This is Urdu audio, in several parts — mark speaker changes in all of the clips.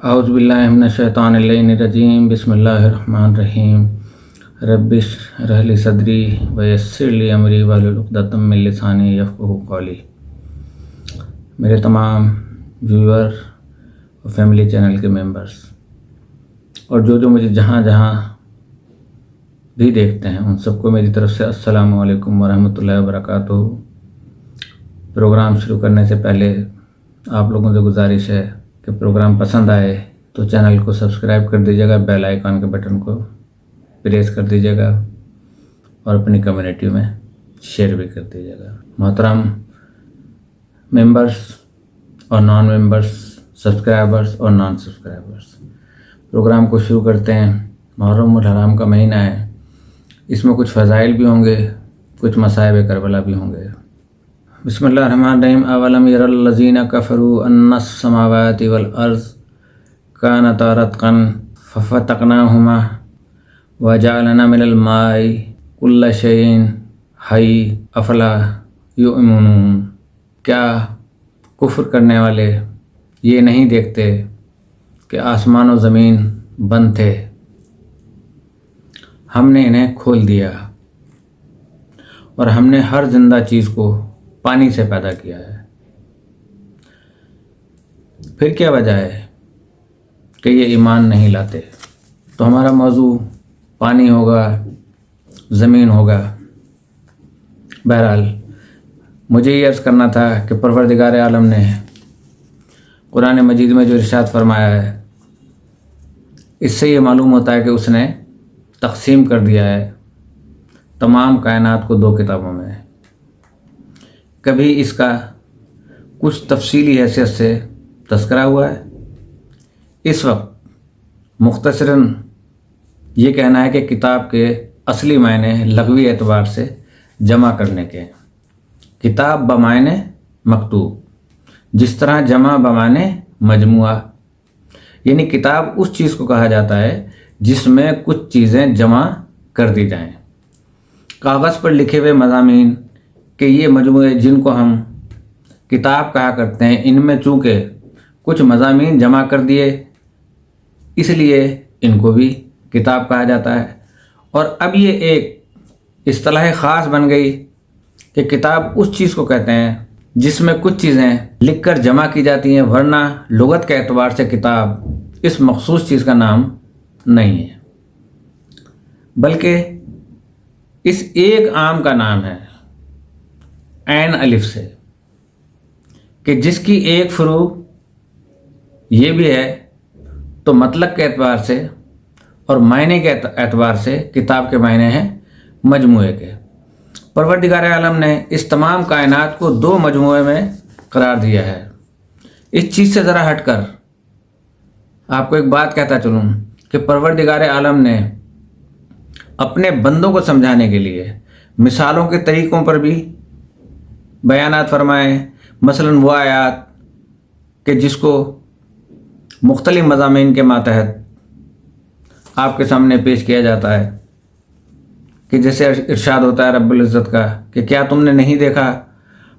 Speaker 1: اعوذ باللہ من الشیطان الرجیم بسم اللہ الرحمن الرحیم رب اشرح لی صدری ویسر لی امری واحلل عقدۃ من لسانی یفقہوا قولی۔ میرے تمام ویور اور فیملی چینل کے ممبرز اور جو مجھے جہاں بھی دیکھتے ہیں ان سب کو میری طرف سے السلام علیکم ورحمۃ اللہ وبرکاتہ۔ پروگرام شروع کرنے سے پہلے آپ لوگوں سے گزارش ہے کہ پروگرام پسند آئے تو چینل کو سبسکرائب کر دیجیے گا، بیل آئیکن کے بٹن کو پریس کر دیجیے گا اور اپنی کمیونٹی میں شیئر بھی کر دیجیے گا۔ محترم ممبرز اور نان ممبرز، سبسکرائبرز اور نان سبسکرائبرز، پروگرام کو شروع کرتے ہیں۔ محرم الحرام کا مہینہ ہے، اس میں کچھ فضائل بھی ہوں گے، کچھ مصائب کربلا بھی ہوں گے۔ بسم اللہ الرحمن الرحیم۔ اولم یر الذین کفروا ان السماوات والارض کانتا رتقا ففتقناہما وجعلنا من الماء کل شیء حی افلا یؤمنون۔ کیا کفر کرنے والے یہ نہیں دیکھتے کہ آسمان و زمین بند تھے، ہم نے انہیں کھول دیا اور ہم نے ہر زندہ چیز کو پانی سے پیدا کیا ہے۔ پھر کیا وجہ ہے کہ یہ ایمان نہیں لاتے؟ تو ہمارا موضوع پانی ہوگا، زمین ہوگا۔ بہرحال مجھے یہ عرض کرنا تھا کہ پروردگار عالم نے قرآن مجید میں جو ارشاد فرمایا ہے، اس سے یہ معلوم ہوتا ہے کہ اس نے تقسیم کر دیا ہے تمام کائنات کو دو کتابوں میں۔ کبھی اس کا کچھ تفصیلی حیثیت سے تذکرہ ہوا ہے، اس وقت مختصراً یہ کہنا ہے کہ کتاب کے اصلی معنی لغوی اعتبار سے جمع کرنے کے ہیں۔ کتاب بمعنی مکتوب، جس طرح جمع بمعنی مجموعہ، یعنی کتاب اس چیز کو کہا جاتا ہے جس میں کچھ چیزیں جمع کر دی جائیں۔ کاغذ پر لکھے ہوئے مضامین کہ یہ مجموعے جن کو ہم کتاب کہا کرتے ہیں، ان میں چونکہ کچھ مضامین جمع کر دیے اس لیے ان کو بھی کتاب کہا جاتا ہے۔ اور اب یہ ایک اصطلاح خاص بن گئی کہ کتاب اس چیز کو کہتے ہیں جس میں کچھ چیزیں لکھ کر جمع کی جاتی ہیں، ورنہ لغت کے اعتبار سے کتاب اس مخصوص چیز کا نام نہیں ہے، بلکہ اس ایک عام کا نام ہے عین الف سے، کہ جس کی ایک فرو یہ بھی ہے تو مطلق کے اعتبار سے اور معنی کے اعتبار سے کتاب کے معنی ہیں مجموعے کے۔ پروردگار عالم نے اس تمام کائنات کو دو مجموعے میں قرار دیا ہے۔ اس چیز سے ذرا ہٹ کر آپ کو ایک بات کہتا چلوں کہ پروردگار عالم نے اپنے بندوں کو سمجھانے کے لیے مثالوں کے طریقوں پر بھی بیانات فرمائے۔ مثلاً وہ آیات کہ جس کو مختلف مضامین کے ماتحت آپ کے سامنے پیش کیا جاتا ہے، کہ جیسے ارشاد ہوتا ہے رب العزت کا کہ کیا تم نے نہیں دیکھا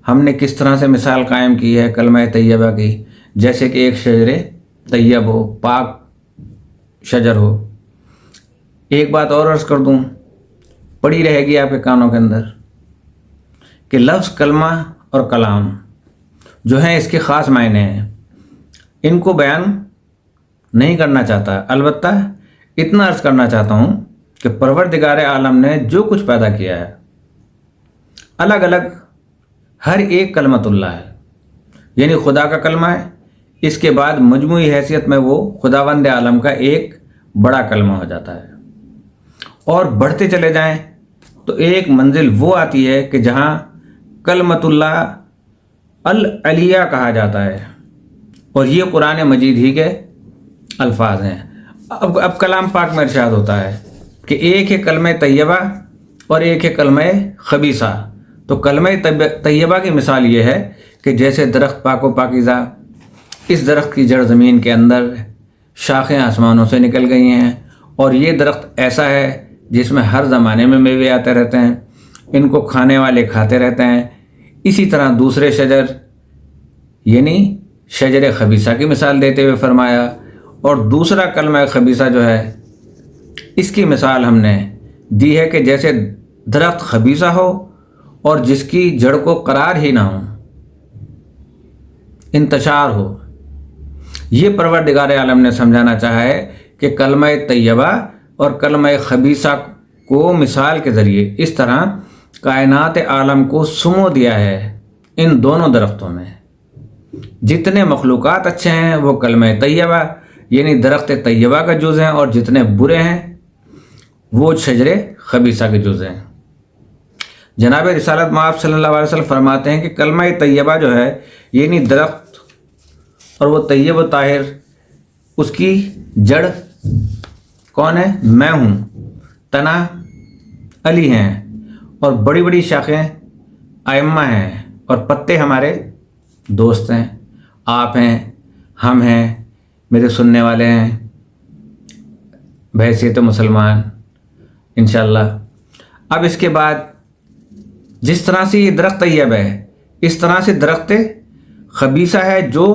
Speaker 1: ہم نے کس طرح سے مثال قائم کی ہے کلمہ طیبہ کی، جیسے کہ ایک شجر طیب ہو، پاک شجر ہو۔ ایک بات اور عرض کر دوں، پڑی رہے گی آپ کے کانوں کے اندر، کہ لفظ کلمہ اور کلام جو ہیں اس کے خاص معنی ہیں، ان کو بیان نہیں کرنا چاہتا، البتہ اتنا عرض کرنا چاہتا ہوں کہ پروردگار عالم نے جو کچھ پیدا کیا ہے الگ الگ ہر ایک کلمۃ اللہ ہے، یعنی خدا کا کلمہ ہے، اس کے بعد مجموعی حیثیت میں وہ خداوند عالم کا ایک بڑا کلمہ ہو جاتا ہے۔ اور بڑھتے چلے جائیں تو ایک منزل وہ آتی ہے کہ جہاں کلمۃ اللہ العلیہ کہا جاتا ہے، اور یہ قرآن مجید ہی کے الفاظ ہیں۔ اب کلام پاک میں ارشاد ہوتا ہے کہ ایک ہے کلمہ طیبہ اور ایک ہے کلمہ خبیثہ۔ تو کلمہ طیبہ کی مثال یہ ہے کہ جیسے درخت پاک و پاکیزہ، اس درخت کی جڑ زمین کے اندر، شاخیں آسمانوں سے نکل گئی ہیں، اور یہ درخت ایسا ہے جس میں ہر زمانے میں میوے آتے رہتے ہیں، ان کو کھانے والے کھاتے رہتے ہیں۔ اسی طرح دوسرے شجر یعنی شجر خبیثہ کی مثال دیتے ہوئے فرمایا، اور دوسرا کلمہ خبیثہ جو ہے اس کی مثال ہم نے دی ہے کہ جیسے درخت خبیثہ ہو اور جس کی جڑ کو قرار ہی نہ ہو، انتشار ہو۔ یہ پروردگار عالم نے سمجھانا چاہا ہے کہ کلمہ طیبہ اور کلمہ خبیثہ کو مثال کے ذریعے اس طرح کائنات عالم کو سمو دیا ہے ان دونوں درختوں میں۔ جتنے مخلوقات اچھے ہیں وہ کلمہ طیبہ یعنی درخت طیبہ کا جز ہیں، اور جتنے برے ہیں وہ شجر خبیثہ کے جز ہیں۔ جناب رسالت مآب صلی اللہ علیہ وسلم فرماتے ہیں کہ کلمہ طیبہ جو ہے یعنی درخت، اور وہ طیب و طاہر، اس کی جڑ کون ہے؟ میں ہوں، تنا علی ہیں، اور بڑی بڑی شاخیں ائمہ ہیں، اور پتے ہمارے دوست ہیں، آپ ہیں، ہم ہیں، میرے سننے والے ہیں بحیثیت مسلمان انشاءاللہ۔ اب اس کے بعد جس طرح سے یہ درخت طیب ہے اس طرح سے درخت خبیثہ ہے جو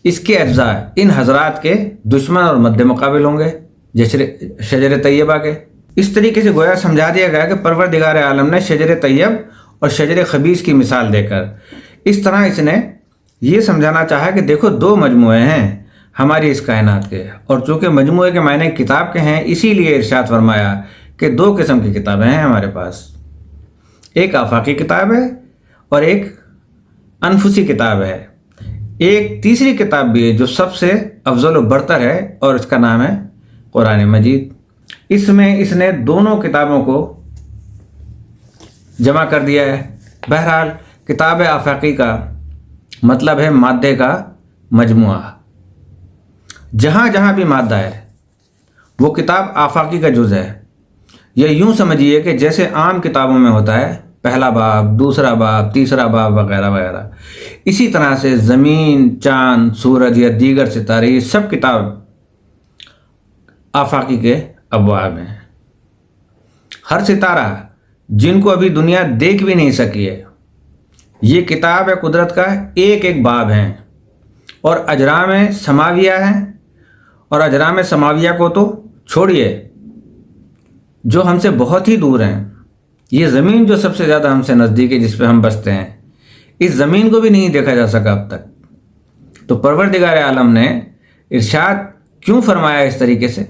Speaker 1: اس کے اجزاء ان حضرات کے دشمن اور مد مقابل ہوں گے جیسے شجر طیبہ کے۔ اس طریقے سے گویا سمجھا دیا گیا کہ پروردگار عالم نے شجر طیب اور شجر خبیث کی مثال دے کر اس طرح اس نے یہ سمجھانا چاہا کہ دیکھو دو مجموعے ہیں ہماری اس کائنات کے، اور چونکہ مجموعے کے معنی کتاب کے ہیں اسی لیے ارشاد فرمایا کہ دو قسم کی کتابیں ہیں ہمارے پاس، ایک آفاقی کتاب ہے اور ایک انفسی کتاب ہے۔ ایک تیسری کتاب بھی ہے جو سب سے افضل و برتر ہے، اور اس کا نام ہے قرآن مجید۔ اس میں اس نے دونوں کتابوں کو جمع کر دیا ہے۔ بہرحال کتاب آفاقی کا مطلب ہے مادے کا مجموعہ، جہاں جہاں بھی مادہ ہے وہ کتاب آفاقی کا جز ہے۔ یا یوں سمجھیے کہ جیسے عام کتابوں میں ہوتا ہے پہلا باب، دوسرا باب، تیسرا باب وغیرہ وغیرہ، اسی طرح سے زمین، چاند، سورج یا دیگر ستارے یہ سب کتاب آفاقی کے ابواب ہیں۔ ہر ستارہ جن کو ابھی دنیا دیکھ بھی نہیں سکی ہے، یہ کتاب ہے قدرت کا ایک ایک باب ہیں، اور اجرام سماویہ ہیں، اور اجرام سماویہ کو تو چھوڑیے جو ہم سے بہت ہی دور ہیں، یہ زمین جو سب سے زیادہ ہم سے نزدیک ہے جس پہ ہم بستے ہیں، اس زمین کو بھی نہیں دیکھا جا سکا اب تک۔ تو پروردگار عالم نے ارشاد کیوں فرمایا اس طریقے سے؟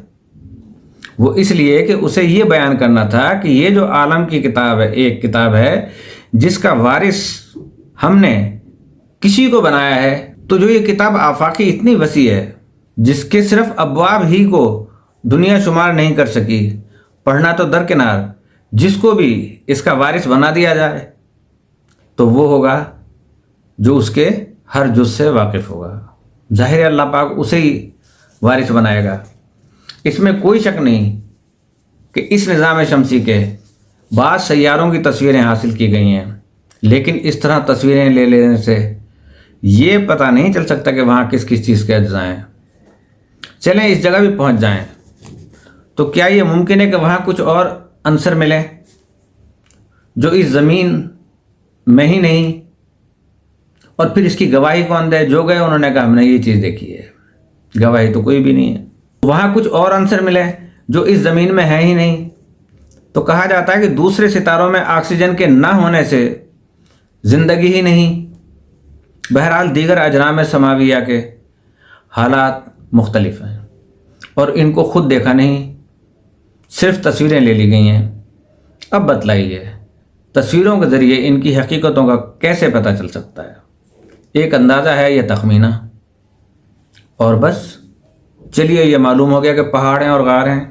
Speaker 1: وہ اس لیے کہ اسے یہ بیان کرنا تھا کہ یہ جو عالم کی کتاب ہے ایک کتاب ہے جس کا وارث ہم نے کسی کو بنایا ہے، تو جو یہ کتاب آفاقی اتنی وسیع ہے جس کے صرف ابواب ہی کو دنیا شمار نہیں کر سکی، پڑھنا تو درکنار، جس کو بھی اس کا وارث بنا دیا جائے تو وہ ہوگا جو اس کے ہر جز سے واقف ہوگا۔ ظاہر ہے اللہ پاک اسے ہی وارث بنائے گا، اس میں کوئی شک نہیں کہ اس نظام شمسی کے بعض سیاروں کی تصویریں حاصل کی گئی ہیں، لیکن اس طرح تصویریں لے لینے سے یہ پتہ نہیں چل سکتا کہ وہاں کس کس چیز کے اجزاء ہیں۔ چلیں اس جگہ بھی پہنچ جائیں تو کیا یہ ممکن ہے کہ وہاں کچھ اور عنصر ملیں جو اس زمین میں ہی نہیں؟ اور پھر اس کی گواہی کون دے؟ جو گئے انہوں نے کہا ہم نے یہ چیز دیکھی ہے، گواہی تو کوئی بھی نہیں ہے۔ وہاں کچھ اور عنصر ملے جو اس زمین میں ہے ہی نہیں، تو کہا جاتا ہے کہ دوسرے ستاروں میں آکسیجن کے نہ ہونے سے زندگی ہی نہیں۔ بہرحال دیگر اجرام سماویہ کے حالات مختلف ہیں، اور ان کو خود دیکھا نہیں، صرف تصویریں لے لی گئی ہیں۔ اب بتلائیے تصویروں کے ذریعے ان کی حقیقتوں کا کیسے پتہ چل سکتا ہے؟ ایک اندازہ ہے یا تخمینہ، اور بس چلیے یہ معلوم ہو گیا کہ پہاڑ ہیں اور غار ہیں۔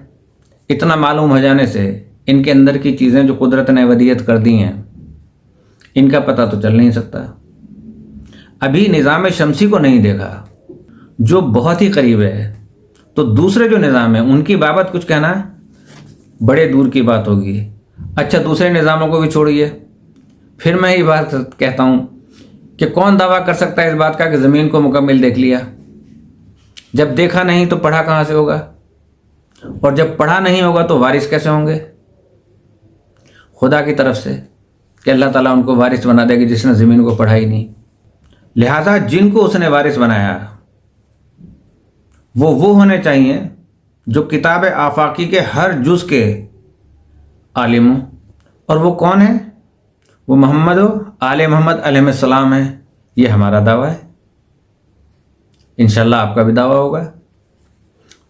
Speaker 1: اتنا معلوم ہو جانے سے ان کے اندر کی چیزیں جو قدرت نے ودیعت کر دی ہیں ان کا پتہ تو چل نہیں سکتا۔ ابھی نظام شمسی کو نہیں دیکھا جو بہت ہی قریب ہے، تو دوسرے جو نظام ہیں ان کی بابت کچھ کہنا بڑے دور کی بات ہوگی۔ اچھا دوسرے نظاموں کو بھی چھوڑیے، پھر میں یہ بات کہتا ہوں کہ کون دعویٰ کر سکتا ہے اس بات کا کہ زمین کو مکمل دیکھ لیا؟ جب دیکھا نہیں تو پڑھا کہاں سے ہوگا؟ اور جب پڑھا نہیں ہوگا تو وارث کیسے ہوں گے؟ خدا کی طرف سے کہ اللہ تعالیٰ ان کو وارث بنا دے گی جس نے زمین کو پڑھا ہی نہیں۔ لہٰذا جن کو اس نے وارث بنایا وہ ہونے چاہیے جو کتاب آفاقی کے ہر جز کے عالم ہوں. اور وہ کون ہے؟ وہ محمد و آل محمد علیہ السلام ہے. یہ ہمارا دعویٰ ہے، انشاءاللہ آپ کا بھی دعویٰ ہوگا.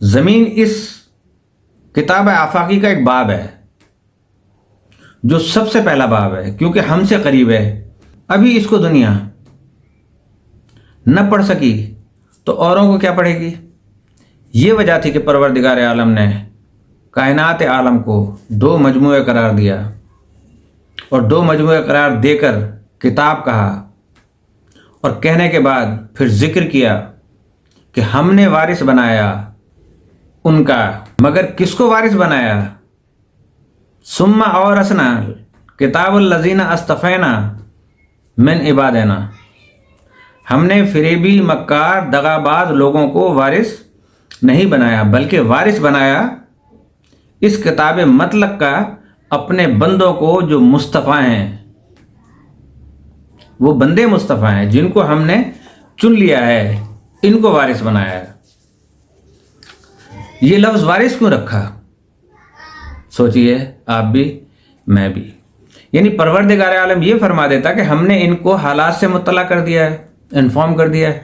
Speaker 1: زمین اس کتاب آفاقی کا ایک باب ہے جو سب سے پہلا باب ہے، کیونکہ ہم سے قریب ہے. ابھی اس کو دنیا نہ پڑھ سکی تو اوروں کو کیا پڑھے گی؟ یہ وجہ تھی کہ پروردگار عالم نے کائنات عالم کو 2 مجموعے قرار دیا، اور 2 مجموعے قرار دے کر کتاب کہا، اور کہنے کے بعد پھر ذکر کیا کہ ہم نے وارث بنایا ان کا. مگر کس کو وارث بنایا؟ ثم اورثنا کتاب الذین اصطفینا من عبادنا. ہم نے فریبی، مکار، دغاباز لوگوں کو وارث نہیں بنایا، بلکہ وارث بنایا اس کتاب مطلق کا اپنے بندوں کو جو مصطفیٰ ہیں. وہ بندے مصطفیٰ ہیں جن کو ہم نے چن لیا ہے، ان کو وارث بنایا ہے. یہ لفظ وارث کیوں رکھا؟ سوچئے آپ بھی میں بھی. یعنی پروردگار عالم یہ فرما دیتا کہ ہم نے ان کو حالات سے مطلع کر دیا ہے، انفارم کر دیا ہے.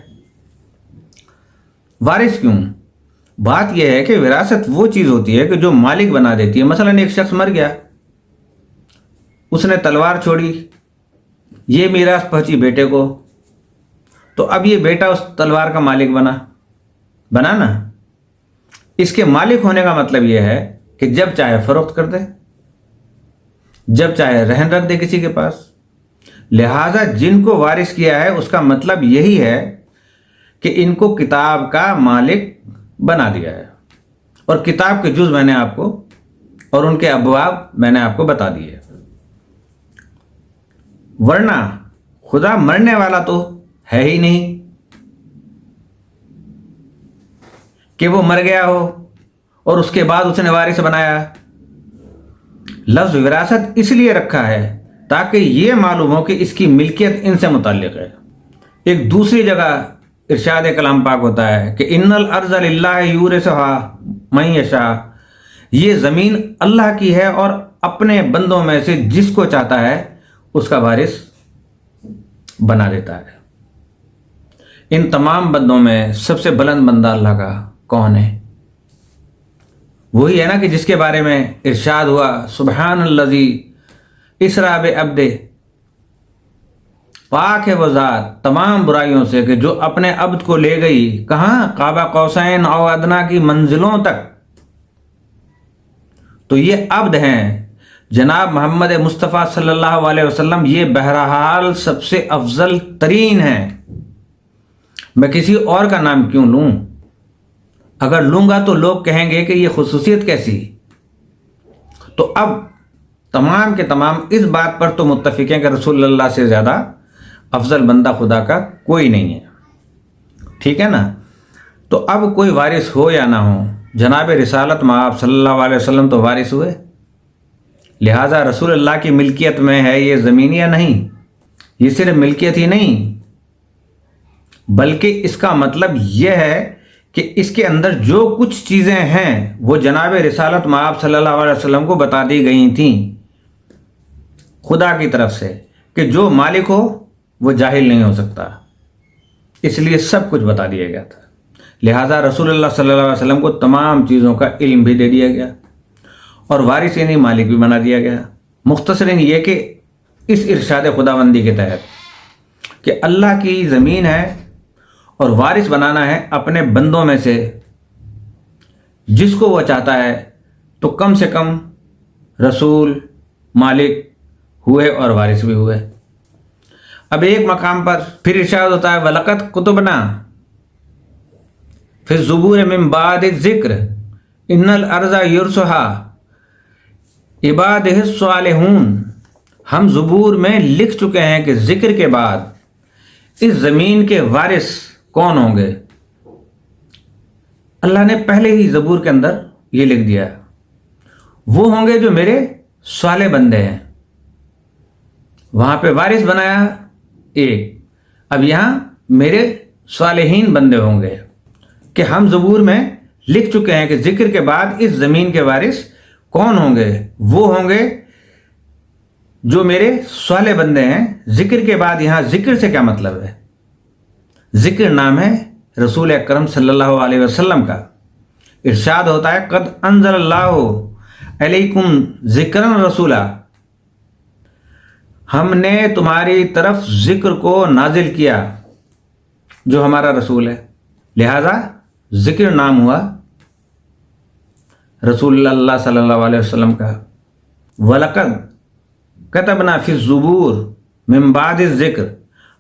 Speaker 1: وارث کیوں؟ بات یہ ہے کہ وراثت وہ چیز ہوتی ہے کہ جو مالک بنا دیتی ہے. مثلا ایک شخص مر گیا، اس نے تلوار چھوڑی، یہ میراث پہنچی بیٹے کو، تو اب یہ بیٹا اس تلوار کا مالک بنا نا. اس کے مالک ہونے کا مطلب یہ ہے کہ جب چاہے فروخت کر دے، جب چاہے رہن رکھ دے کسی کے پاس. لہٰذا جن کو وارث کیا ہے اس کا مطلب یہی ہے کہ ان کو کتاب کا مالک بنا دیا ہے، اور کتاب کے جز میں نے آپ کو اور ان کے ابواب میں نے آپ کو بتا دیے. ورنہ خدا مرنے والا تو ہے ہی نہیں کہ وہ مر گیا ہو اور اس کے بعد اس نے وارث بنایا. لفظ وراثت اس لیے رکھا ہے تاکہ یہ معلوم ہو کہ اس کی ملکیت ان سے متعلق ہے. ایک دوسری جگہ ارشاد کلام پاک ہوتا ہے کہ ان الارض للہ یورثها من یشاء. یہ زمین اللہ کی ہے اور اپنے بندوں میں سے جس کو چاہتا ہے اس کا وارث بنا دیتا ہے. ان تمام بندوں میں سب سے بلند بندہ اللہ کا کون ہے؟ وہی ہے نا کہ جس کے بارے میں ارشاد ہوا سبحان الذی اسریٰ بعبدہ. پاک ہے وہ ذات تمام برائیوں سے کہ جو اپنے عبد کو لے گئی کہاں؟ قاب قوسین او ادنا کی منزلوں تک. تو یہ عبد ہیں جناب محمد مصطفیٰ صلی اللہ علیہ وسلم. یہ بہرحال سب سے افضل ترین ہیں. میں کسی اور کا نام کیوں لوں؟ اگر لوں گا تو لوگ کہیں گے کہ یہ خصوصیت کیسی. تو اب تمام کے تمام اس بات پر تو متفق ہیں کہ رسول اللہ سے زیادہ افضل بندہ خدا کا کوئی نہیں ہے. ٹھیک ہے نا؟ تو اب کوئی وارث ہو یا نہ ہو، جناب رسالت مآب صلی اللہ علیہ وسلم تو وارث ہوئے. لہٰذا رسول اللہ کی ملکیت میں ہے یہ زمین یا نہیں. یہ صرف ملکیت ہی نہیں بلکہ اس کا مطلب یہ ہے کہ اس کے اندر جو کچھ چیزیں ہیں وہ جناب رسالت مآب صلی اللہ علیہ وسلم کو بتا دی گئی تھیں خدا کی طرف سے کہ جو مالک ہو وہ جاہل نہیں ہو سکتا. اس لیے سب کچھ بتا دیا گیا تھا. لہٰذا رسول اللہ صلی اللہ علیہ وسلم کو تمام چیزوں کا علم بھی دے دیا گیا اور وارث یعنی مالک بھی بنا دیا گیا. مختصراً یہ کہ اس ارشاد خداوندی کے تحت کہ اللہ کی زمین ہے اور وارث بنانا ہے اپنے بندوں میں سے جس کو وہ چاہتا ہے، تو کم سے کم رسول، مالک ہوئے اور وارث بھی ہوئے. اب ایک مقام پر پھر ارشاد ہوتا ہے وَلَقَدْ كُتُبْنَا فِي الزُّبُورِ مِن بَعْدِ الذِّكْرِ إِنَّ الْأَرْضَ يُرِثُهَا عِبَادِهِ الصَّالِحُونَ. ہم زبور میں لکھ چکے ہیں کہ ذکر کے بعد اس زمین کے وارث کون ہوں گے. اللہ نے پہلے ہی زبور کے اندر یہ لکھ دیا، وہ ہوں گے جو میرے صالح بندے ہیں. وہاں پہ وارث بنایا ایک، اب یہاں میرے صالحین بندے ہوں گے. کہ ہم زبور میں لکھ چکے ہیں کہ ذکر کے بعد اس زمین کے وارث کون ہوں گے؟ وہ ہوں گے جو میرے صالح بندے ہیں۔ ذکر کے بعد یہاں ذکر سے کیا مطلب ہے؟ ذکر نام ہے رسول اکرم صلی اللہ علیہ وسلم کا۔ ارشاد ہوتا ہے قد انزل اللہ علیکم ذکرا رسولا، ہم نے تمہاری طرف ذکر کو نازل کیا جو ہمارا رسول ہے، لہذا ذکر نام ہوا رسول اللہ صلی اللہ علیہ وسلم کا۔ وَلَقَدْ كَتَبْنَا فِي الزُّبُورِ مِن بَعْدِ الذِّكْرِ،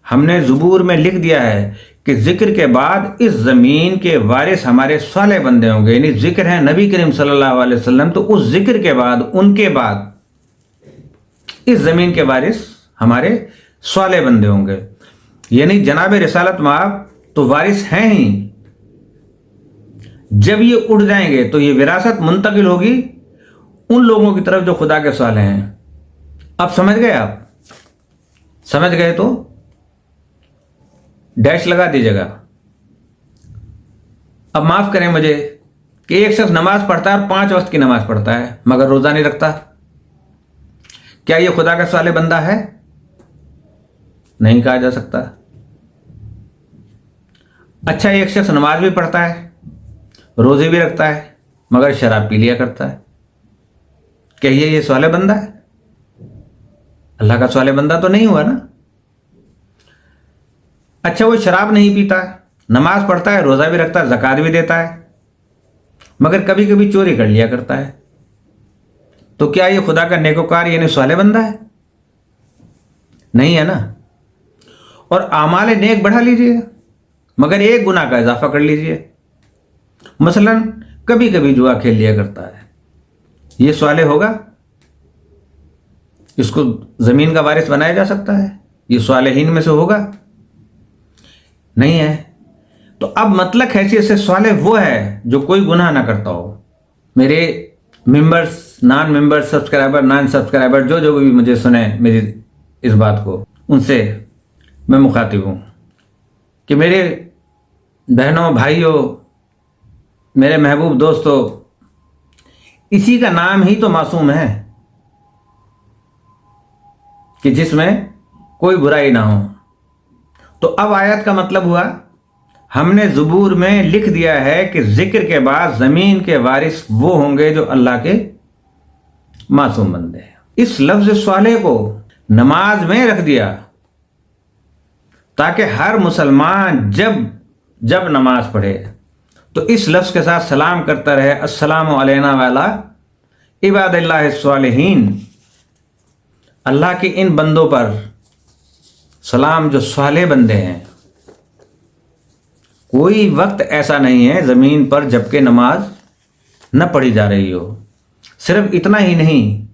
Speaker 1: ہم نے زبور میں لکھ دیا ہے کہ ذکر کے بعد اس زمین کے وارث ہمارے صالح بندے ہوں گے، یعنی ذکر ہے نبی کریم صلی اللہ علیہ وسلم، تو اس ذکر کے بعد ان کے بعد اس زمین کے وارث ہمارے صالح بندے ہوں گے، یعنی جناب رسالت مآب تو وارث ہیں ہی، جب یہ اٹھ جائیں گے تو یہ وراثت منتقل ہوگی ان لوگوں کی طرف جو خدا کے صالح ہیں۔ اب سمجھ گئے؟ آپ سمجھ گئے تو ڈیش لگا دیجیے گا۔ اب معاف کریں مجھے کہ ایک شخص نماز پڑھتا ہے اور 5 وقت کی نماز پڑھتا ہے مگر روزہ نہیں رکھتا، کیا یہ خدا کا صالح بندہ ہے؟ نہیں کہا جا سکتا۔ اچھا، ایک شخص نماز بھی پڑھتا ہے، روزے بھی رکھتا ہے مگر شراب پی لیا کرتا ہے، کیا یہ صالح بندہ ہے؟ اللہ کا صالح بندہ تو نہیں ہوا نا۔ اچھا، وہ شراب نہیں پیتا، نماز پڑھتا ہے، روزہ بھی رکھتا ہے، زکوٰۃ بھی دیتا ہے مگر کبھی کبھی چوری کر لیا کرتا ہے، تو کیا یہ خدا کا نیکوکار یعنی صالح بندہ ہے؟ نہیں ہے نا۔ اور اعمال نیک بڑھا لیجئے مگر ایک گناہ کا اضافہ کر لیجئے، مثلا کبھی کبھی جوا کھیل لیا کرتا ہے، یہ صالح ہوگا؟ اس کو زمین کا وارث بنایا جا سکتا ہے؟ یہ صالحین میں سے ہوگا؟ نہیں ہے۔ تو اب مطلق حیثیت سے صالح وہ ہے جو کوئی گناہ نہ کرتا ہو۔ میرے ممبرز، نان ممبر، سبسکرائبر، نان سبسکرائبر، جو بھی مجھے سنیں میری اس بات کو، ان سے میں مخاطب ہوں کہ میرے بہنوں، بھائیوں، میرے محبوب دوستوں، اسی کا نام ہی تو معصوم ہے کہ جس میں کوئی برائی نہ ہو۔ تو اب آیت کا مطلب ہوا ہم نے زبور میں لکھ دیا ہے کہ ذکر کے بعد زمین کے وارث وہ ہوں گے جو اللہ کے معصوم بندے ہیں۔ اس لفظ صالح کو نماز میں رکھ دیا تاکہ ہر مسلمان جب نماز پڑھے تو اس لفظ کے ساتھ سلام کرتا رہے، السلام علینا وعلی عباد اللہ الصالحین، اللہ کے ان بندوں پر سلام جو صالح بندے ہیں۔ کوئی وقت ایسا نہیں ہے زمین پر جب کہ نماز نہ پڑھی جا رہی ہو۔ صرف اتنا ہی نہیں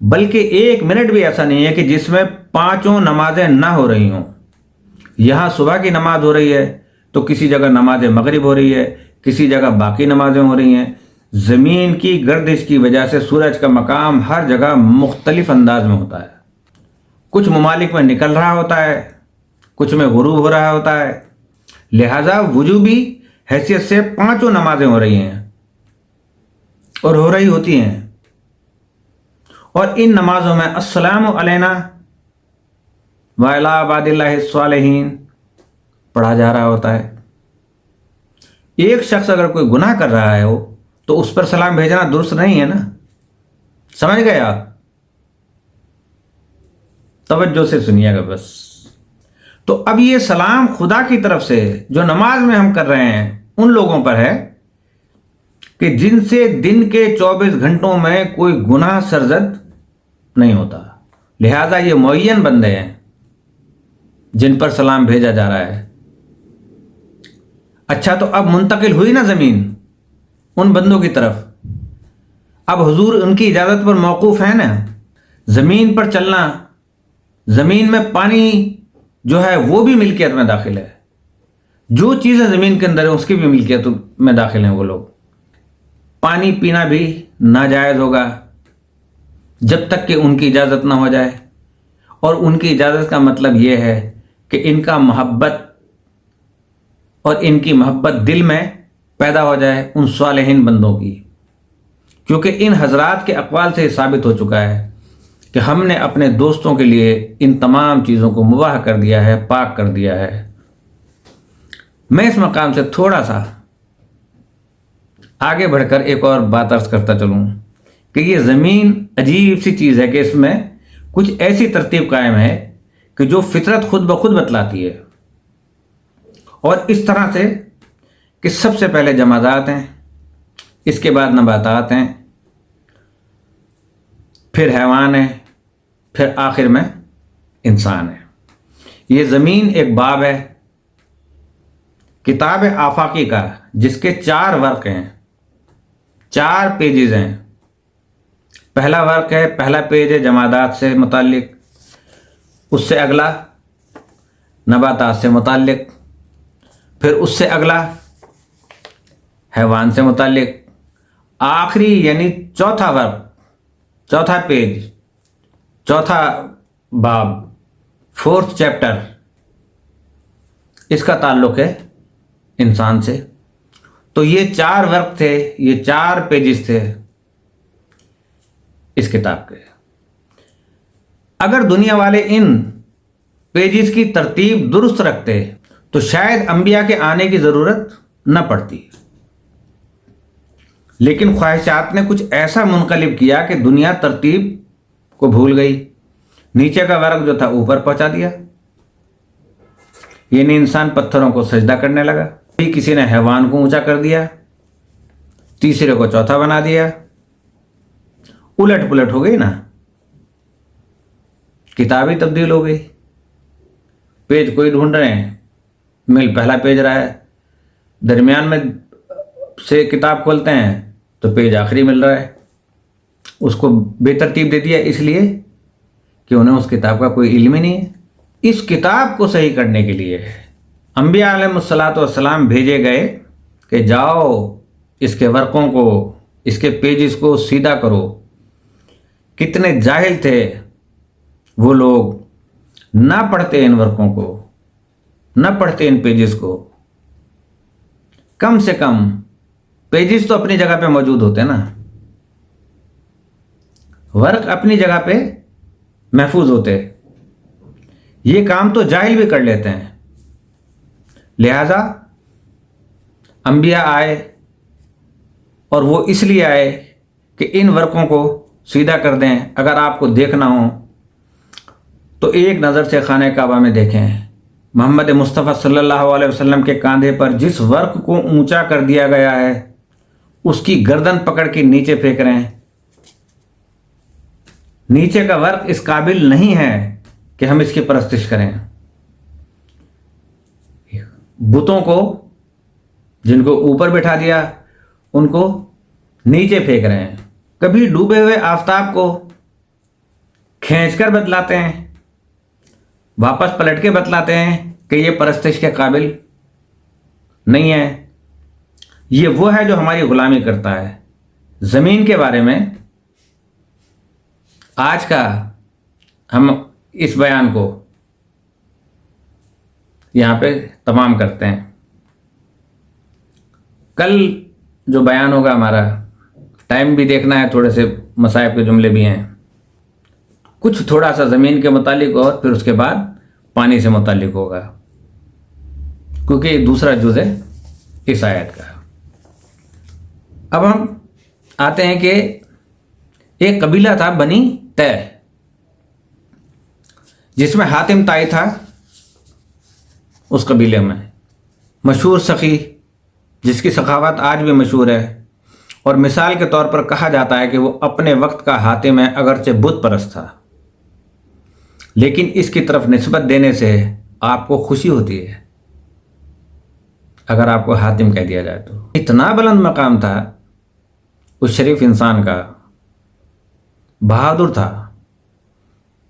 Speaker 1: بلکہ 1 منٹ بھی ایسا نہیں ہے کہ جس میں 5 نمازیں نہ ہو رہی ہوں۔ یہاں صبح کی نماز ہو رہی ہے تو کسی جگہ نماز مغرب ہو رہی ہے، کسی جگہ باقی نمازیں ہو رہی ہیں۔ زمین کی گردش کی وجہ سے سورج کا مقام ہر جگہ مختلف انداز میں ہوتا ہے، کچھ ممالک میں نکل رہا ہوتا ہے، کچھ میں غروب ہو رہا ہوتا ہے، لہذا وجوبی حیثیت سے 5 نمازیں ہو رہی ہیں اور ہو رہی ہوتی ہیں، اور ان نمازوں میں السلام علینا وعلی عباد اللہ الصالحین پڑھا جا رہا ہوتا ہے۔ ایک شخص اگر کوئی گناہ کر رہا ہے ہو تو اس پر سلام بھیجنا درست نہیں ہے نا۔ سمجھ گئے آپ؟ توجہ سے سنیے گا بس۔ تو اب یہ سلام خدا کی طرف سے جو نماز میں ہم کر رہے ہیں ان لوگوں پر ہے کہ جن سے دن کے 24 گھنٹوں میں کوئی گناہ سرزد نہیں ہوتا، لہذا یہ معین بندے ہیں جن پر سلام بھیجا جا رہا ہے۔ اچھا، تو اب منتقل ہوئی نا زمین ان بندوں کی طرف، اب حضور ان کی اجازت پر موقوف ہے نا۔ زمین پر چلنا، زمین میں پانی جو ہے وہ بھی ملکیت میں داخل ہے، جو چیزیں زمین کے اندر ہیں اس کی بھی ملکیت میں داخل ہیں وہ لوگ۔ پانی پینا بھی ناجائز ہوگا جب تک کہ ان کی اجازت نہ ہو جائے، اور ان کی اجازت کا مطلب یہ ہے کہ ان کا محبت اور ان کی محبت دل میں پیدا ہو جائے ان صالحین بندوں کی، کیونکہ ان حضرات کے اقوال سے یہ ثابت ہو چکا ہے کہ ہم نے اپنے دوستوں کے لیے ان تمام چیزوں کو مباح کر دیا ہے، پاک کر دیا ہے۔ میں اس مقام سے تھوڑا سا آگے بڑھ کر ایک اور بات عرض کرتا چلوں کہ یہ زمین عجیب سی چیز ہے کہ اس میں کچھ ایسی ترتیب قائم ہے کہ جو فطرت خود بخود بتلاتی ہے، اور اس طرح سے کہ سب سے پہلے جمادات ہیں، اس کے بعد نباتات ہیں، پھر حیوان ہیں، پھر آخر میں انسان ہے۔ یہ زمین ایک باب ہے کتاب آفاقی کا، جس کے 4 ورق ہیں، 4 پیجز ہیں۔ پہلا ورق ہے، پہلا پیج ہے جمادات سے متعلق، اس سے اگلا نباتات سے متعلق، پھر اس سے اگلا حیوان سے متعلق، آخری یعنی چوتھا ورق، چوتھا پیج، چوتھا باب، 4th چیپٹر، اس کا تعلق ہے انسان سے۔ تو یہ 4 ورق تھے، یہ 4 پیجز تھے اس کتاب کے۔ اگر دنیا والے ان پیجز کی ترتیب درست رکھتے تو شاید انبیاء کے آنے کی ضرورت نہ پڑتی، لیکن خواہشات نے کچھ ایسا منقلب کیا کہ دنیا ترتیب کو بھول گئی، نیچے کا ورق جو تھا اوپر پہنچا دیا، یعنی انسان پتھروں کو سجدہ کرنے لگا، کسی نے حیوان کو اونچا کر دیا، تیسرے کو چوتھا بنا دیا، الٹ پلٹ ہو گئی نا، کتاب ہی تبدیل ہو گئی۔ پیج کوئی ڈھونڈ رہے ہیں، مل پہلا پیج رہا ہے، درمیان میں سے کتاب کھولتے ہیں تو پیج آخری مل رہا ہے۔ اس کو بے ترتیب دے دیا اس لیے کہ انہیں اس کتاب کا کوئی علم ہی نہیں ہے۔ اس کتاب کو صحیح کرنے کے لیے انبیاء علیہ الصلاۃ والسلام بھیجے گئے کہ جاؤ اس کے ورقوں کو، اس کے پیجز کو سیدھا کرو۔ کتنے جاہل تھے وہ لوگ، نہ پڑھتے ان ورقوں کو، نہ پڑھتے ان پیجز کو۔ کم سے کم پیجز تو اپنی جگہ پہ موجود ہوتے نا، ورق اپنی جگہ پہ محفوظ ہوتے، یہ کام تو جاہل بھی کر لیتے ہیں۔ لہذا انبیاء آئے، اور وہ اس لیے آئے کہ ان ورقوں کو سیدھا کر دیں۔ اگر آپ کو دیکھنا ہو تو ایک نظر سے خانہ کعبہ میں دیکھیں، محمد مصطفیٰ صلی اللہ علیہ وسلم کے کاندھے پر جس ورق کو اونچا کر دیا گیا ہے اس کی گردن پکڑ کے نیچے پھینک رہے ہیں۔ نیچے کا ورق اس قابل نہیں ہے کہ ہم اس کی پرستش کریں۔ بتوں کو جن کو اوپر بٹھا دیا ان کو نیچے پھینک رہے ہیں۔ کبھی ڈوبے ہوئے آفتاب کو کھینچ کر بتلاتے ہیں، واپس پلٹ کے بتلاتے ہیں کہ یہ پرستش کے قابل نہیں ہے۔ یہ وہ ہے جو ہماری غلامی کرتا ہے۔ زمین کے بارے میں آج کا ہم اس بیان کو یہاں پہ تمام کرتے ہیں۔ کل جو بیان ہوگا ہمارا، ٹائم بھی دیکھنا ہے، تھوڑے سے مصائب کے جملے بھی ہیں، کچھ تھوڑا سا زمین کے متعلق اور پھر اس کے بعد پانی سے متعلق ہوگا، کیونکہ یہ دوسرا جز ہے اس آیت کا۔ اب ہم آتے ہیں کہ ایک قبیلہ تھا بنی طے، جس میں حاتم طائی تھا۔ اس قبیلے میں مشہور سخی، جس کی سخاوت آج بھی مشہور ہے، اور مثال کے طور پر کہا جاتا ہے کہ وہ اپنے وقت کا حاتم ہے، اگرچہ بت پرست تھا، لیکن اس کی طرف نسبت دینے سے آپ کو خوشی ہوتی ہے اگر آپ کو حاتم کہہ دیا جائے تو۔ اتنا بلند مقام تھا اس شریف انسان کا، بہادر تھا۔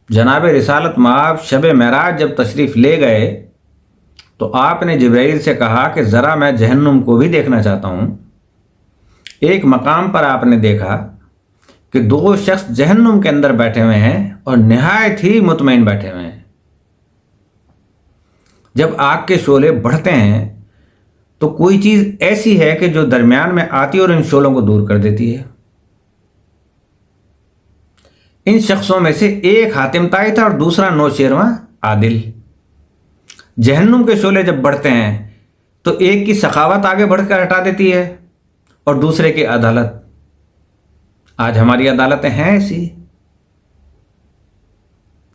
Speaker 1: جناب رسالت مآب شب معراج جب تشریف لے گئے تو آپ نے جبرائیل سے کہا کہ ذرا میں جہنم کو بھی دیکھنا چاہتا ہوں۔ ایک مقام پر آپ نے دیکھا کہ 2 شخص جہنم کے اندر بیٹھے ہوئے ہیں اور نہایت ہی مطمئن بیٹھے ہوئے ہیں۔ جب آگ کے شعلے بڑھتے ہیں تو کوئی چیز ایسی ہے کہ جو درمیان میں آتی ہے اور ان شعلوں کو دور کر دیتی ہے۔ ان شخصوں میں سے ایک حاتم طائی تھا اور دوسرا نوشیرواں عادل۔ جہنم کے شعلے جب بڑھتے ہیں تو ایک کی سخاوت آگے بڑھ کر ہٹا دیتی ہے اور دوسرے کی عدالت۔ آج ہماری عدالتیں ہیں ایسی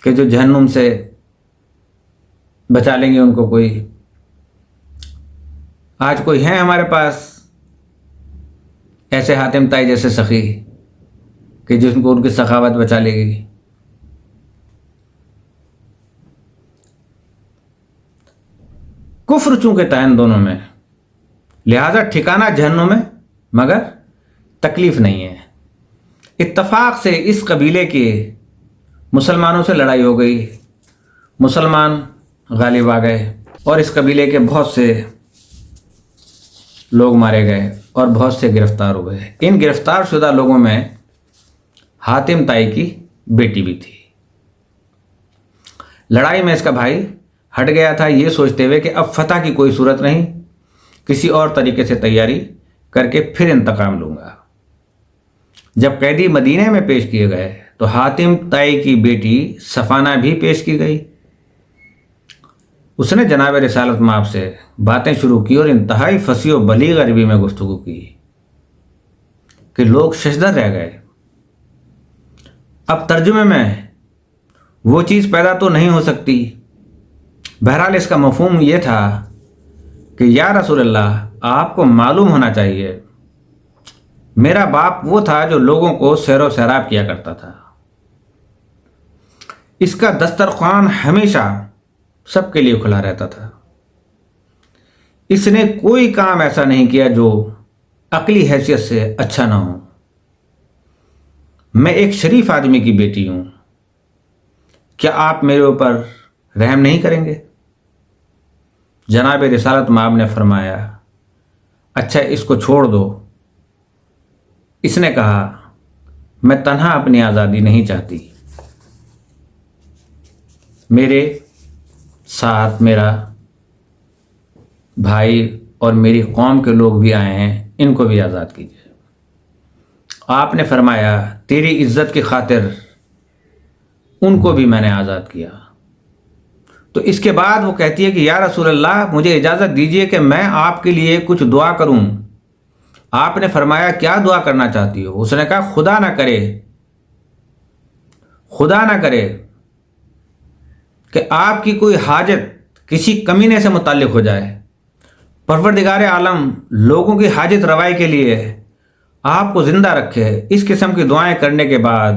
Speaker 1: کہ جو جہنم سے بچا لیں گے ان کو کوئی۔ آج کوئی ہیں ہمارے پاس ایسے حاتم طائی جیسے سخی کہ جن کو ان کی سخاوت بچا لے گی؟ کفر چونکہ تعین دونوں میں، لہذا ٹھکانہ جہنم میں، مگر تکلیف نہیں ہے۔ اتفاق سے اس قبیلے کے مسلمانوں سے لڑائی ہو گئی، مسلمان غالب آ گئے اور اس قبیلے کے بہت سے لوگ مارے گئے اور بہت سے گرفتار ہوئے۔ ان گرفتار شدہ لوگوں میں حاتم طائی کی بیٹی بھی تھی۔ لڑائی میں اس کا بھائی ہٹ گیا تھا، یہ سوچتے ہوئے کہ اب فتح کی کوئی صورت نہیں، کسی اور طریقے سے تیاری کر کے پھر انتقام لوں گا۔ جب قیدی مدینے میں پیش کیے گئے تو حاتم طائی کی بیٹی صفانہ بھی پیش کی گئی۔ اس نے جناب رسالت مآب سے باتیں شروع کی اور انتہائی فصیح و بلیغ عربی میں گفتگو کی کہ لوگ ششدر رہ گئے۔ اب ترجمے میں وہ چیز پیدا تو نہیں ہو سکتی۔ بہرحال اس کا مفہوم یہ تھا کہ یا رسول اللہ، آپ کو معلوم ہونا چاہیے میرا باپ وہ تھا جو لوگوں کو سیر و سیراب کیا کرتا تھا۔ اس کا دسترخوان ہمیشہ سب کے لیے کھلا رہتا تھا۔ اس نے کوئی کام ایسا نہیں کیا جو عقلی حیثیت سے اچھا نہ ہو۔ میں ایک شریف آدمی کی بیٹی ہوں، کیا آپ میرے اوپر رحم نہیں کریں گے؟ جناب رسالت مآب نے فرمایا، اچھا اس کو چھوڑ دو۔ اس نے کہا، میں تنہا اپنی آزادی نہیں چاہتی، میرے ساتھ میرا بھائی اور میری قوم کے لوگ بھی آئے ہیں، ان کو بھی آزاد کیجیے۔ آپ نے فرمایا، تیری عزت کی خاطر ان کو بھی میں نے آزاد کیا۔ تو اس کے بعد وہ کہتی ہے کہ یا رسول اللہ، مجھے اجازت دیجیے کہ میں آپ کے لیے کچھ دعا کروں۔ آپ نے فرمایا، کیا دعا کرنا چاہتی ہو؟ اس نے کہا، خدا نہ کرے کہ آپ کی کوئی حاجت کسی کمینے سے متعلق ہو جائے۔ پروردگار عالم لوگوں کی حاجت روائی کے لیے آپ کو زندہ رکھے۔ اس قسم کی دعائیں کرنے کے بعد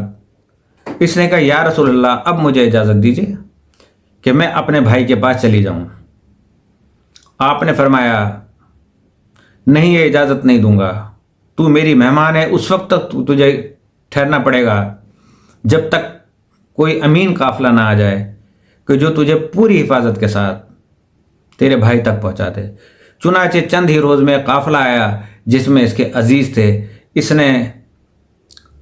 Speaker 1: اس نے کہا، یا رسول اللہ، اب مجھے اجازت دیجیے کہ میں اپنے بھائی کے پاس چلی جاؤں۔ آپ نے فرمایا، نہیں، یہ اجازت نہیں دوں گا، تو میری مہمان ہے، اس وقت تک تجھے ٹھہرنا پڑے گا جب تک کوئی امین قافلہ نہ آ جائے کہ جو تجھے پوری حفاظت کے ساتھ تیرے بھائی تک پہنچا دے۔ چنانچہ چند ہی روز میں قافلہ آیا جس میں اس کے عزیز تھے۔ اس نے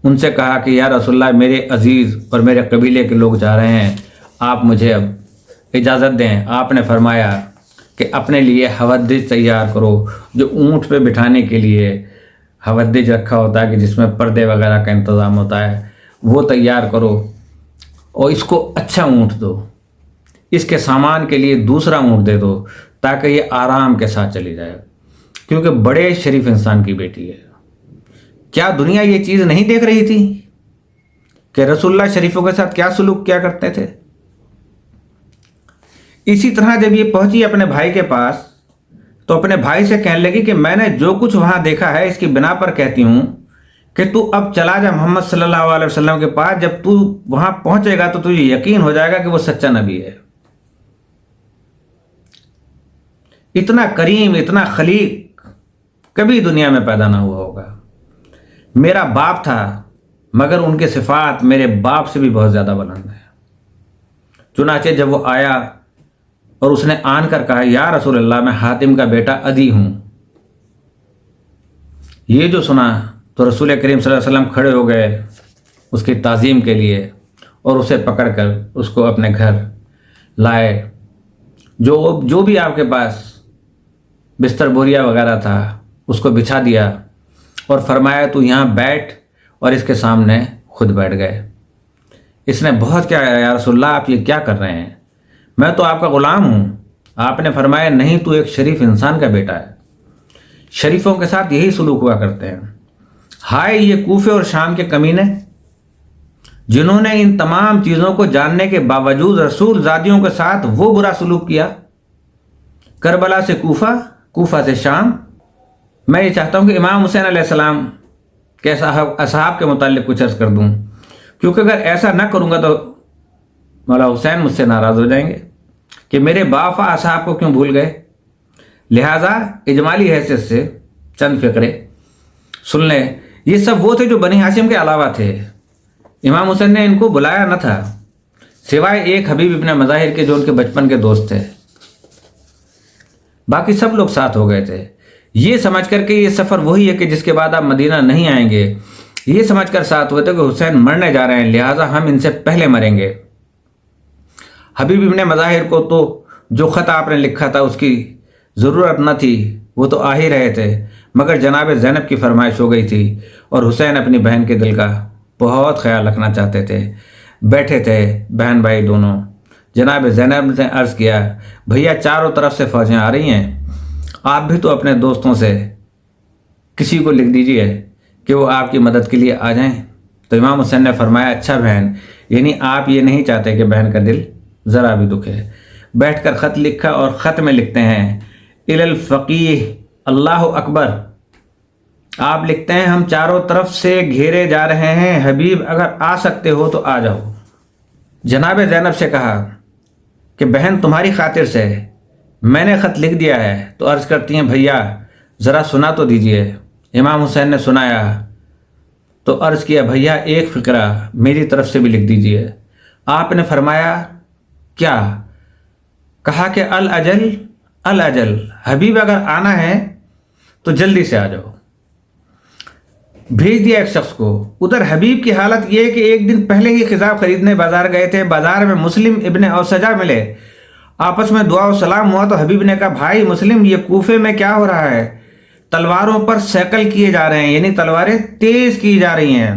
Speaker 1: ان سے کہا کہ یا رسول اللہ، میرے عزیز اور میرے قبیلے کے لوگ جا رہے ہیں، آپ مجھے اب اجازت دیں۔ آپ نے فرمایا کہ اپنے لیے حودج تیار کرو، جو اونٹ پہ بٹھانے کے لیے حودج رکھا ہوتا ہے کہ جس میں پردے وغیرہ کا انتظام ہوتا ہے، وہ تیار کرو اور اس کو اچھا اونٹ دو، اس کے سامان کے لیے دوسرا اونٹ دے دو تاکہ یہ آرام کے ساتھ چلی جائے، کیونکہ بڑے شریف انسان کی بیٹی ہے۔ کیا دنیا یہ چیز نہیں دیکھ رہی تھی کہ رسول اللہ شریفوں کے ساتھ کیا سلوک کیا کرتے تھے؟ اسی طرح جب یہ پہنچی اپنے بھائی کے پاس تو اپنے بھائی سے کہنے لگی کہ میں نے جو کچھ وہاں دیکھا ہے اس کی بنا پر کہتی ہوں کہ تو اب چلا جا محمد صلی اللہ علیہ وسلم کے پاس۔ جب تو وہاں پہنچے گا تو تجھے یقین ہو جائے گا کہ وہ سچا نبی ہے۔ اتنا کریم، اتنا خلیق کبھی دنیا میں پیدا نہ ہوا ہوگا۔ میرا باپ تھا مگر ان کے صفات میرے باپ سے بھی بہت زیادہ بلند ہے۔ چنانچہ جب وہ آیا اور اس نے آن کر کہا، یا رسول اللہ، میں حاتم کا بیٹا عدی ہوں۔ یہ جو سنا تو رسول کریم صلی اللہ علیہ وسلم کھڑے ہو گئے اس کی تعظیم کے لیے اور اسے پکڑ کر اس کو اپنے گھر لائے۔ جو بھی آپ کے پاس بستر بوریا وغیرہ تھا اس کو بچھا دیا اور فرمایا تو یہاں بیٹھ، اور اس کے سامنے خود بیٹھ گئے۔ اس نے بہت کیا یا رسول اللہ آپ یہ کیا کر رہے ہیں، میں تو آپ کا غلام ہوں۔ آپ نے فرمایا نہیں، تو ایک شریف انسان کا بیٹا ہے، شریفوں کے ساتھ یہی سلوک ہوا کرتے ہیں۔ ہائے یہ کوفے اور شام کے کمینے جنہوں نے ان تمام چیزوں کو جاننے کے باوجود رسول زادیوں کے ساتھ وہ برا سلوک کیا، کربلا سے کوفہ، کوفہ سے شام۔ میں یہ چاہتا ہوں کہ امام حسین علیہ السلام کے اصحاب کے متعلق کچھ عرض کر دوں، کیونکہ اگر ایسا نہ کروں گا تو مولا حسین مجھ سے ناراض ہو جائیں گے کہ میرے باوفا اصحاب کو کیوں بھول گئے۔ لہٰذا اجمالی حیثیت سے چند فقرے سن لیں۔ یہ سب وہ تھے جو بنی ہاشم کے علاوہ تھے، امام حسین نے ان کو بلایا نہ تھا سوائے ایک حبیب ابن مظاہر کے جو ان کے بچپن کے دوست تھے، باقی سب لوگ ساتھ ہو گئے تھے، یہ سمجھ کر کہ یہ سفر وہی ہے کہ جس کے بعد آپ مدینہ نہیں آئیں گے، یہ سمجھ کر ساتھ ہوئے تھے کہ حسین مرنے جا رہے ہیں، لہٰذا ہم ان سے پہلے مریں گے۔ حبیب ابن مظاہر کو تو جو خط آپ نے لکھا تھا اس کی ضرورت نہ تھی، وہ تو آ ہی رہے تھے، مگر جناب زینب کی فرمائش ہو گئی تھی اور حسین اپنی بہن کے دل کا بہت خیال رکھنا چاہتے تھے۔ بیٹھے تھے بہن بھائی دونوں، جناب زینب نے عرض کیا بھیا چاروں طرف سے فوجیں آ رہی ہیں، آپ بھی تو اپنے دوستوں سے کسی کو لکھ دیجئے کہ وہ آپ کی مدد کے لیے آ جائیں۔ تو امام حسین نے فرمایا اچھا بہن، یعنی آپ یہ نہیں چاہتے کہ بہن کا دل ذرا بھی دکھے۔ بیٹھ کر خط لکھا اور خط میں لکھتے ہیں الی الفقیہ اللہ اکبر، آپ لکھتے ہیں ہم چاروں طرف سے گھیرے جا رہے ہیں، حبیب اگر آ سکتے ہو تو آ جاؤ۔ جناب زینب سے کہا کہ بہن تمہاری خاطر سے میں نے خط لکھ دیا ہے، تو عرض کرتی ہیں بھیا ذرا سنا تو دیجئے۔ امام حسین نے سنایا تو عرض کیا بھیا ایک فقرہ میری طرف سے بھی لکھ دیجئے۔ آپ نے فرمایا کیا؟ کہا کہ الاجل الاجل، حبیب اگر آنا ہے تو جلدی سے آ جاؤ۔ بھیج دیا ایک شخص کو۔ ادھر حبیب کی حالت یہ ہے کہ ایک دن پہلے ہی خضاب خریدنے بازار گئے تھے، بازار میں مسلم ابن اوسجہ ملے، آپس میں دعا و سلام ہوا تو حبیب نے کہا بھائی مسلم یہ کوفے میں کیا ہو رہا ہے؟ تلواروں پر سیکل کیے جا رہے ہیں، یعنی تلواریں تیز کی جا رہی ہیں،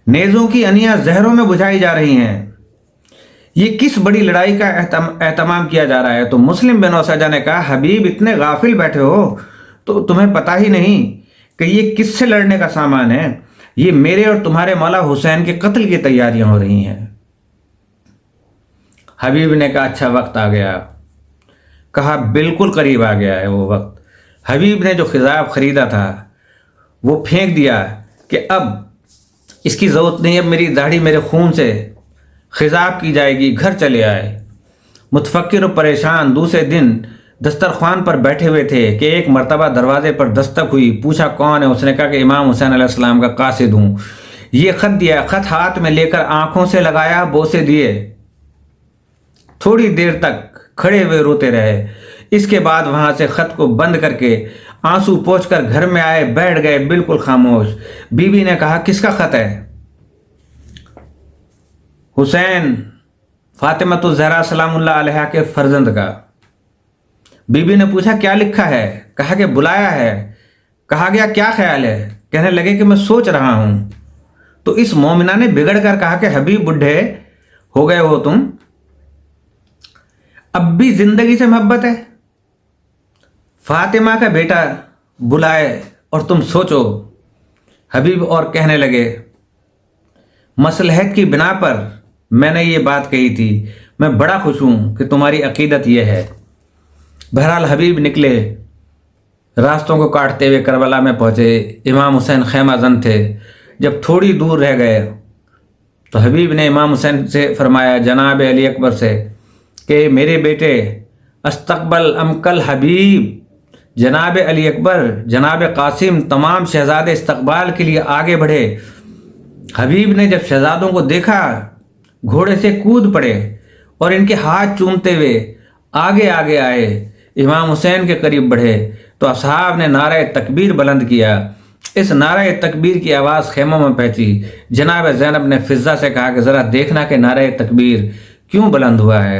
Speaker 1: نیزوں کی انیاں زہروں میں بجھائی جا رہی ہیں، یہ کس بڑی لڑائی کا اہتمام کیا جا رہا ہے؟ تو مسلم بن اوسجہ نے کہا حبیب اتنے غافل بیٹھے ہو تو تمہیں پتہ ہی نہیں کہ یہ کس سے لڑنے کا سامان ہے، یہ میرے اور تمہارے مولا حسین کے قتل کی تیاریاں ہو رہی ہیں۔ حبیب نے کہا اچھا وقت آ گیا، کہا بالکل قریب آ گیا ہے وہ وقت۔ حبیب نے جو خضاب خریدا تھا وہ پھینک دیا کہ اب اس کی ضرورت نہیں، اب میری داڑھی میرے خون سے خضاب کی جائے گی، گھر چلے آئے۔ متفکر و پریشان دوسرے دن دسترخوان پر بیٹھے ہوئے تھے کہ ایک مرتبہ دروازے پر دستک ہوئی، پوچھا کون ہے؟ اس نے کہا کہ امام حسین علیہ السلام کا قاصد ہوں، یہ خط دیا۔ خط ہاتھ میں لے کر آنکھوں سے لگایا، بوسے دیے، تھوڑی دیر تک کھڑے ہوئے روتے رہے، اس کے بعد وہاں سے خط کو بند کر کے آنسو پوچھ کر گھر میں آئے، بیٹھ گئے بالکل خاموش۔ بی بی نے کہا کس کا خط ہے؟ حسین فاطمۃ الزہرا سلام اللہ علیہا کے فرزند کا۔ بی بی نے پوچھا کیا لکھا ہے؟ کہا کہ بلایا ہے۔ کہا گیا کیا خیال ہے؟ کہنے لگے کہ میں سوچ رہا ہوں۔ تو اس مومنہ نے بگڑ کر کہا کہ حبیب بڈھے ہو گئے ہو تم، اب بھی زندگی سے محبت ہے؟ فاطمہ کا بیٹا بلائے اور تم سوچو۔ حبیب اور کہنے لگے مصلحت کی بنا پر میں نے یہ بات کہی تھی، میں بڑا خوش ہوں کہ تمہاری عقیدت یہ ہے۔ بہرحال حبیب نکلے، راستوں کو کاٹتے ہوئے کربلا میں پہنچے۔ امام حسین خیمہ زن تھے۔ جب تھوڑی دور رہ گئے تو حبیب نے امام حسین سے فرمایا جناب علی اکبر سے کہ میرے بیٹے استقبل امکل حبیب، جناب علی اکبر، جناب قاسم، تمام شہزادے استقبال کے لیے آگے بڑھے۔ حبیب نے جب شہزادوں کو دیکھا گھوڑے سے کود پڑے اور ان کے ہاتھ چومتے ہوئے آگے آگے آئے، امام حسین کے قریب بڑھے تو اصحاب نے نعرہ تکبیر بلند کیا۔ اس نعرہ تکبیر کی آواز خیموں میں پہنچی۔ جناب زینب نے فضہ سے کہا کہ ذرا دیکھنا کہ نعرہ تکبیر کیوں بلند ہوا ہے۔